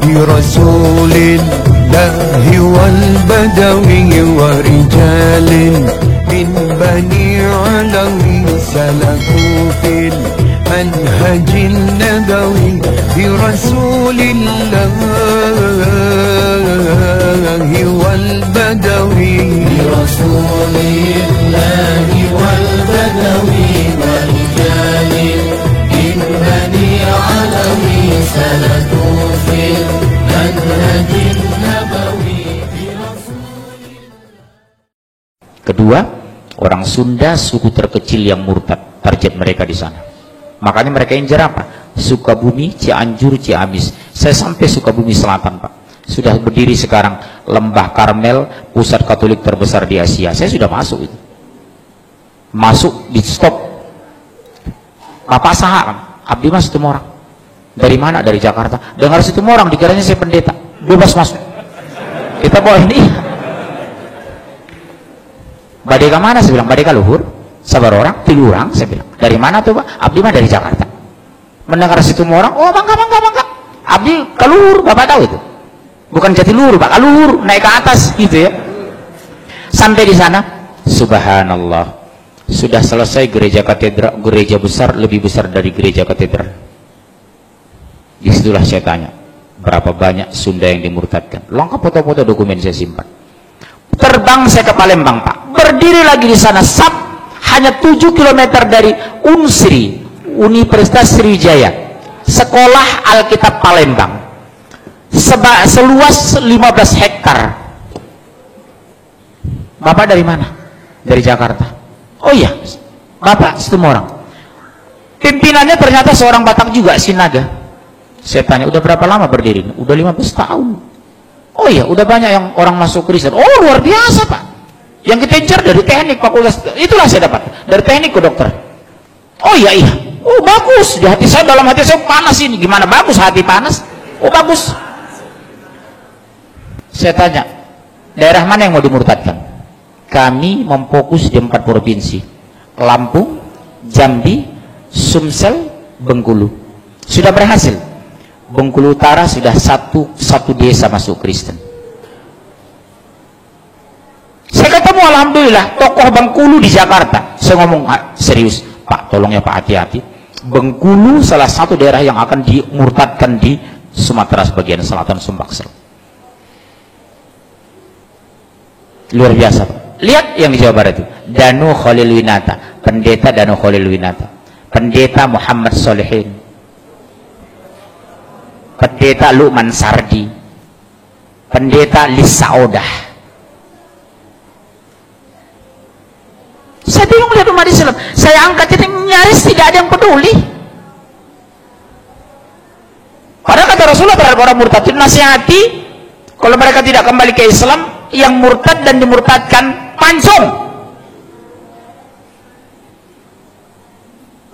برسول الله والبدوي ورجال من بني علوي سلكوا في المنهج النبوي برسول الله والبدوي برسول الله والبدوي ورجال من بني علوي سلكوا في المنهج النبوي. Kedua, orang Sunda suku terkecil yang murtad, target mereka di sana. Makanya mereka injar apa? Sukabumi, Cianjur, Ciamis. Saya sampai Sukabumi Selatan, Pak. Sudah berdiri sekarang Lembah Karmel, pusat Katolik terbesar di Asia. Saya sudah masuk itu. Masuk di stop. Bapak Saham, Abdi Mas Tumorang. Dari mana? Dari Jakarta. Dengar Situmorang, dikiranya saya pendeta. Bebas masuk. Kita bawa ini. Badai ke mana? Saya bilang, badai ke luhur. Sabar orang, tilurang. Saya bilang, dari mana tuh Pak? Abdi mah dari Jakarta. Mendengar Situmorang, oh bangga. Abdi ke luhur, Bapak tahu itu. Bukan Jatiluhur Pak, ke luhur, naik ke atas gitu ya. Sampai di sana, subhanallah, sudah selesai gereja katedral, gereja besar, lebih besar dari gereja katedral. Disitulah saya tanya, berapa banyak Sunda yang dimurtadkan? Lengkap foto-foto, dokumen saya simpan. Terbang saya ke Palembang Pak, berdiri lagi di sana, hanya 7 km dari Unsri, Universitas Sriwijaya, Sekolah Alkitab Palembang, seluas 15 hektar. Bapak dari mana? Dari Jakarta. Oh iya, Bapak Situmorang. Pimpinannya ternyata seorang Batak juga, Sinaga. Saya tanya, udah berapa lama berdiri? Udah 15 tahun. Oh iya, udah banyak yang orang masuk Kristen. Oh luar biasa Pak. Yang kita incar dari teknik fakultas, itulah saya dapat. Dari teknik ke dokter. Oh iya. Oh bagus. Di hati saya, dalam hati saya panas ini. Gimana bagus hati panas? Oh bagus. Saya tanya, daerah mana yang mau dimurtadkan? Kami memfokus di 4 provinsi. Lampung, Jambi, Sumsel, Bengkulu. Sudah berhasil. Bengkulu Utara sudah satu desa masuk Kristen. Saya ketemu alhamdulillah tokoh Bengkulu di Jakarta. Saya ngomong serius, Pak tolong ya Pak, hati-hati. Bengkulu salah satu daerah yang akan dimurtadkan di Sumatera sebagian selatan, Sumbaksel. Luar biasa Pak. Lihat yang di Jawa Barat itu, Danu Khalil Winata, pendeta Danu Khalil Winata, pendeta Muhammad Solehin, pendeta Luqman Sardi, pendeta Lisa Odah. Saya bingung lihat umat Islam. Saya angkat ini nyaris tidak ada yang peduli. Padahal kata Rasulullah terhadap orang murtad, nasihati kalau mereka tidak kembali ke Islam, yang murtad dan dimurtadkan pancung.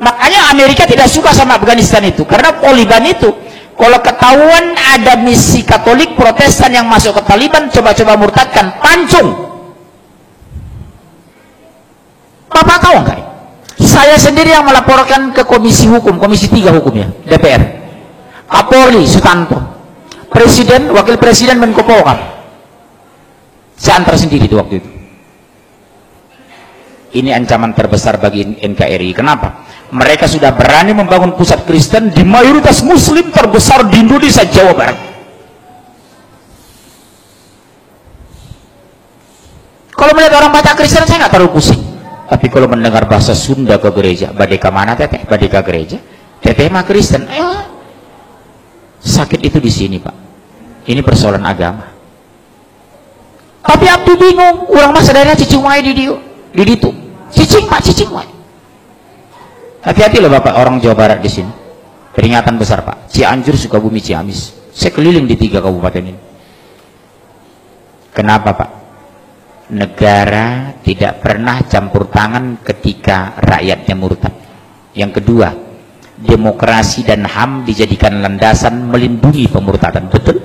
Makanya Amerika tidak suka sama Afghanistan itu, karena Taliban itu kalau ketahuan ada misi Katolik Protestan yang masuk ke Taliban, coba-coba murtadkan, pancung. Bapak tahu nggak? Saya sendiri yang melaporkan ke Komisi Hukum, Komisi 3 Hukum ya, DPR, Kapolri Sutanto, Presiden, Wakil Presiden, Menko Polhukam. Saya antar sendiri di waktu itu. Ini ancaman terbesar bagi NKRI. Kenapa? Mereka sudah berani membangun pusat Kristen di mayoritas Muslim terbesar di Indonesia, Jawa Barat. Kalau melihat orang Batak Kristen, saya nggak terlalu pusing. Tapi kalau mendengar bahasa Sunda ke gereja, badeka mana teteh? Badeka gereja, teteh mah Kristen. Sakit itu di sini Pak. Ini persoalan agama. Tapi Abdi bingung, orang masa daerah cicing wae di ditu. Cicing Pak, cicing wae. Hati-hati loh Bapak, orang Jawa Barat di sini. Peringatan besar Pak. Cianjur, Sukabumi, Ciamis. Saya keliling di 3 kabupaten ini. Kenapa Pak? Negara tidak pernah campur tangan ketika rakyatnya murtad. Yang kedua, demokrasi dan HAM dijadikan landasan melindungi pemurtadan. Betul?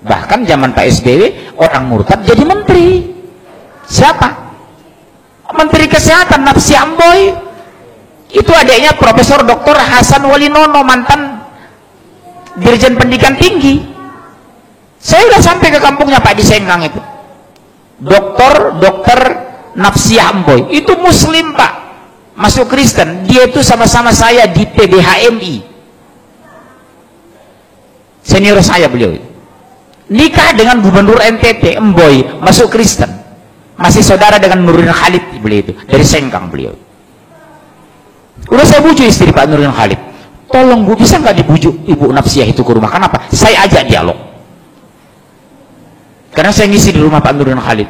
Bahkan zaman Pak SBY, orang murtad jadi menteri. Siapa? Menteri Kesehatan, Napsi Amboy. Itu adiknya Profesor Dr. Hasan Walinono, mantan Dirjen Pendidikan Tinggi. Saya udah sampai ke kampungnya Pak di Sengkang itu. Dokter Nafsiyah Emboy. Itu Muslim Pak, masuk Kristen. Dia itu sama-sama saya di PBHMI. Senior saya beliau itu. Nikah dengan Gubernur NTT Emboy, masuk Kristen. Masih saudara dengan Nurdin Khalid beliau itu, dari Sengkang beliau. Udah saya bujuk istri Pak Nurdin Khalid, tolong Bu, bisa nggak dibujuk Ibu Nafsiyah itu ke rumah? Kenapa? Saya ajak dialog. Karena saya ngisi di rumah Pak Nurdin Khalid.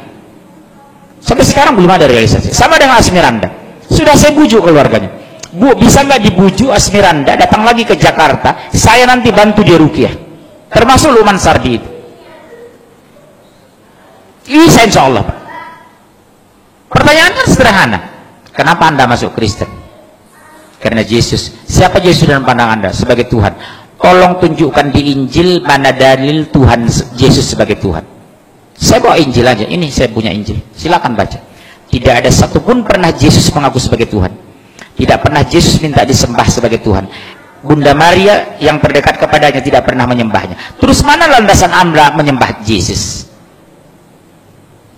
Sampai sekarang belum ada realisasi. Sama dengan Asmiranda. Sudah saya bujuk keluarganya. Bu, bisa nggak dibujuk Asmiranda datang lagi ke Jakarta? Saya nanti bantu dia ruqyah. Termasuk Luman Sardi itu. Bisa insya Allah Pak. Pertanyaannya sederhana. Kenapa Anda masuk Kristen? Karena Yesus. Siapa Yesus dalam pandang Anda? Sebagai Tuhan. Tolong tunjukkan di Injil mana dalil Tuhan Yesus sebagai Tuhan. Saya bawa Injil aja. Ini saya punya Injil. Silakan baca. Tidak ada satupun pernah Yesus mengaku sebagai Tuhan. Tidak pernah Yesus minta disembah sebagai Tuhan. Bunda Maria yang terdekat kepadanya tidak pernah menyembahnya. Terus mana landasan Anda menyembah Yesus?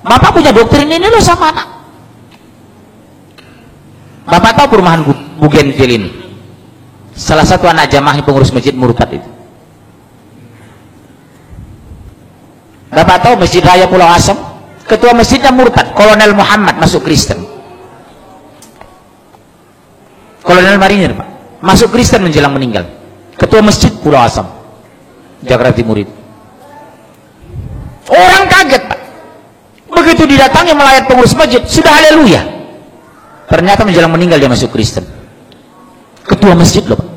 Bapak punya doktrin ini loh sama anak. Bapak tahu perumahan Bougainville ini? Salah satu anak jamaah pengurus masjid murtad itu. Bapak tahu Masjid Raya Pulau Asam? Ketua masjidnya murtad, Kolonel Muhammad, masuk Kristen. Kolonel Marinir Pak, masuk Kristen menjelang meninggal. Ketua masjid Pulau Asam, Jakarta Timur itu. Orang kaget Pak. Begitu didatangi melayat pengurus masjid, sudah haleluya. Ternyata menjelang meninggal dia masuk Kristen. Ketua masjid loh Pak.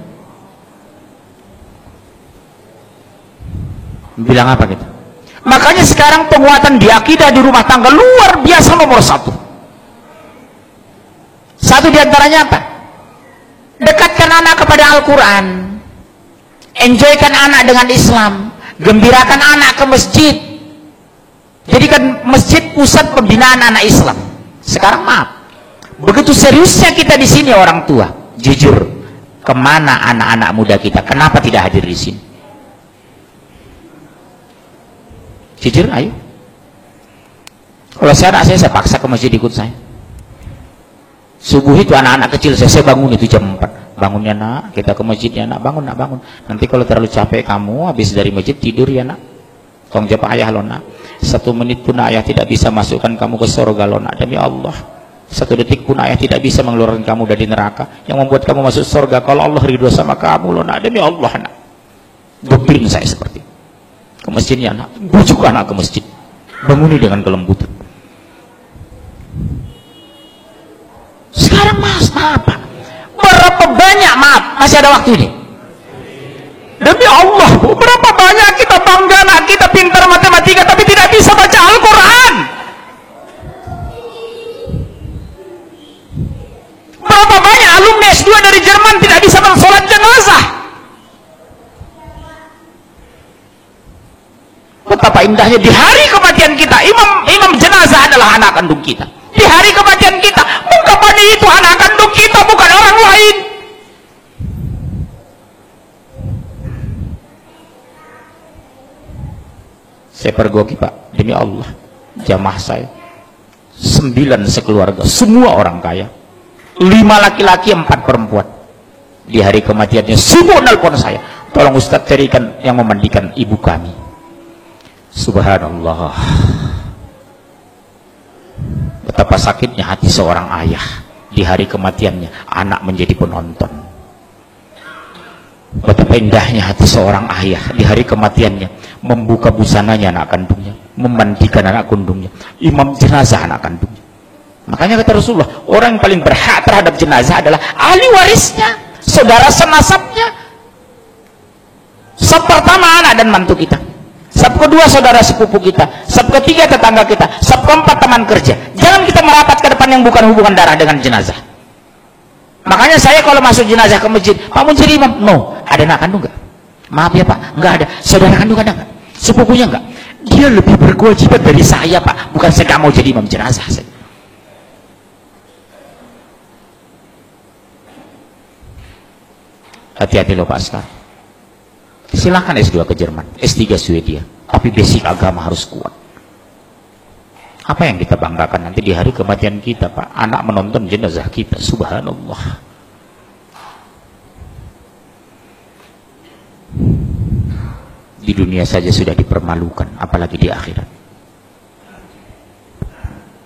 Bilang apa gitu? Makanya sekarang penguatan di akidah di rumah tangga luar biasa nomor satu. Satu diantaranya apa? Dekatkan anak kepada Al-Quran. Enjoykan anak dengan Islam. Gembirakan anak ke masjid. Jadikan masjid pusat pembinaan anak Islam. Sekarang maaf. Begitu seriusnya kita di sini orang tua, jujur, kemana anak-anak muda kita? Kenapa tidak hadir di sini? Jujur, ayo. Kalau anak saya paksa ke masjid ikut saya. Subuh itu anak-anak kecil saya bangun itu jam 4. Bangunnya nak, kita ke masjidnya nak, bangun nak, bangun. Nanti kalau terlalu capek kamu, habis dari masjid tidur ya nak. Tolong jawab ayah lo nak. 1 menit pun ayah tidak bisa masukkan kamu ke surga lo nak, demi Allah. 1 detik pun ayah tidak bisa mengeluarkan kamu dari neraka. Yang membuat kamu masuk surga kalau Allah ridho sama kamu loh nak, demi Allah nak. Doktrin saya seperti itu. Ke masjidnya anak, bujuk anak ke masjid, banguni dengan kelembutan. Sekarang mas, maaf Pak, berapa banyak, maaf, masih ada waktu ini, demi Allah Bu, berapa banyak kita bangga anak kita pintar matematika tapi tidak bisa baca Al-Quran. Berapa banyak alumni S2 dari Jerman tidak bisa mensolat jenazah. Betapa indahnya di hari kematian kita, imam jenazah adalah anak kandung kita. Di hari kematian kita, ungkapan itu anak kandung kita, bukan orang lain. Saya pergoki Pak, demi Allah, jamaah saya 9 sekeluarga, semua orang kaya, 5 laki-laki 4 perempuan. Di hari kematiannya semua nelpon saya, tolong Ustadz carikan yang memandikan ibu kami. Subhanallah, betapa sakitnya hati seorang ayah di hari kematiannya anak menjadi penonton. Betapa indahnya hati seorang ayah di hari kematiannya membuka busananya anak kandungnya, memandikan anak kandungnya, imam jenazah anak kandungnya. Makanya kata Rasulullah, orang yang paling berhak terhadap jenazah adalah ahli warisnya, saudara senasabnya. Sab pertama anak dan mantu kita, sab kedua saudara sepupu kita, sab ketiga tetangga kita, sab keempat teman kerja. Jangan kita merapat ke depan yang bukan hubungan darah dengan jenazah. Makanya saya kalau masuk jenazah ke masjid, Pak mau jadi imam? No. Ada anak kandung nggak? Maaf ya Pak, nggak ada. Saudara kandung ada nggak? Sepupunya nggak? Dia lebih berkewajiban dari saya Pak. Bukan saya nggak mau jadi imam jenazah. Hati-hati loh Pak sekarang. Silahkan S2 ke Jerman, S3 Swedia, tapi basic agama harus kuat. Apa yang kita banggakan nanti di hari kematian kita, Pak? Anak menonton jenazah kita, subhanallah. Di dunia saja sudah dipermalukan, apalagi di akhirat.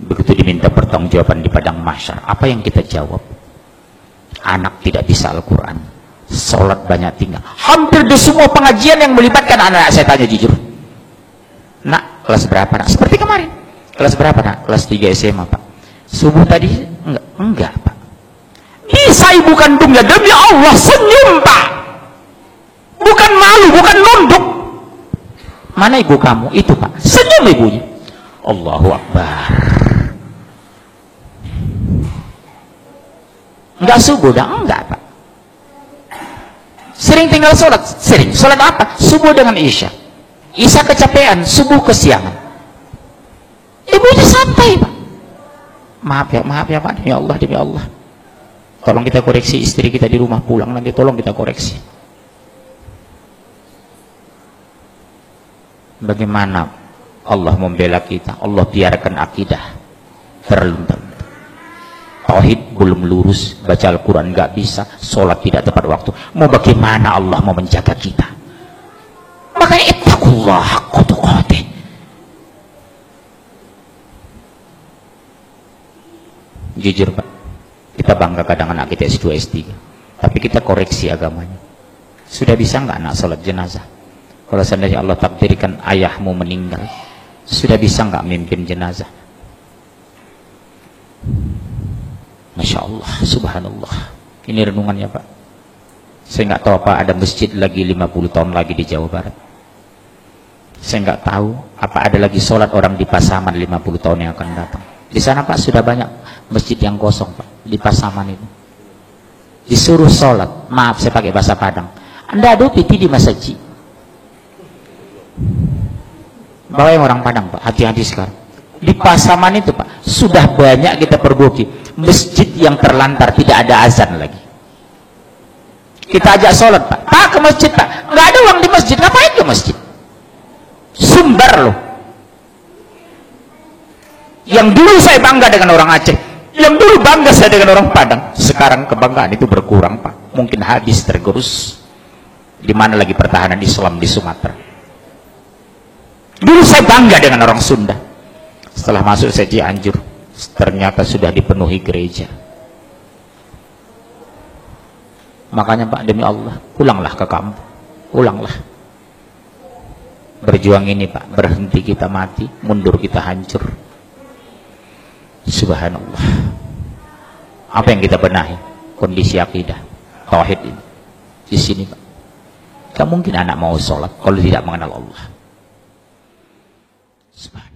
Begitu diminta pertanggungjawaban di padang mahsyar, apa yang kita jawab? Anak tidak bisa Al-Quran, sholat banyak tinggal. Hampir di semua pengajian yang melibatkan anak, saya tanya jujur, nak kelas berapa nak? Seperti kemarin, kelas berapa nak? Kelas 3 SMA Pak. Subuh tadi? Enggak Pak. Bisa ibu kandungnya, demi Allah senyum Pak, bukan malu, bukan nunduk. Mana ibu kamu? Itu Pak, senyum ibunya. Allahu Akbar. Enggak subuh dah? Enggak Pak. Sering tinggal sholat? Sering. Sholat apa? Subuh dengan Isya. Isya kecapean, subuh kesiangan. Ibunya santai Pak. Maaf ya Pak, demi Allah. Tolong kita koreksi istri kita di rumah pulang nanti, tolong kita koreksi. Bagaimana Allah membela kita? Allah biarkan akidah terluntar. Tauhid belum lurus, baca Al-Quran nggak bisa, sholat tidak tepat waktu. Mau bagaimana Allah mau menjaga kita? Makanya ittaqullah haqqa tuqatih. Jujur Pak, kita bangga kadang anak kita S2 S3, tapi kita koreksi agamanya. Sudah bisa nggak anak sholat jenazah? Kalau seandainya Allah takdirkan ayahmu meninggal, sudah bisa nggak mimpin jenazah? Masya Allah, subhanallah. Ini renungannya Pak. Saya nggak tahu apa ada masjid lagi 50 tahun lagi di Jawa Barat. Saya nggak tahu apa ada lagi sholat orang di Pasaman 50 tahun yang akan datang. Di sana Pak sudah banyak masjid yang kosong Pak, di Pasaman itu. Disuruh sholat, maaf saya pakai bahasa Padang, Anda adu piti di masjid. Bawa yang orang Padang Pak, hati-hati sekarang. Di Pasaman itu Pak, sudah banyak kita pergoki masjid yang terlantar, tidak ada azan lagi. Kita ajak sholat Pak, Pak ke masjid Pak, nggak ada uang di masjid, ngapain ke masjid? Sumbar loh. Yang dulu saya bangga dengan orang Aceh, yang dulu bangga saya dengan orang Padang, sekarang kebanggaan itu berkurang Pak, mungkin habis tergerus. Di mana lagi pertahanan Islam di Sumatera? Dulu saya bangga dengan orang Sunda. Setelah masuk saya Cianjur, ternyata sudah dipenuhi gereja. Makanya Pak, demi Allah, pulanglah ke kampung, pulanglah. Berjuang ini Pak, berhenti kita mati, mundur kita hancur. Subhanallah. Apa yang kita benahi? Kondisi akidah, tauhid ini. Di sini Pak, gak mungkin anak mau sholat kalau tidak mengenal Allah. Subhanallah.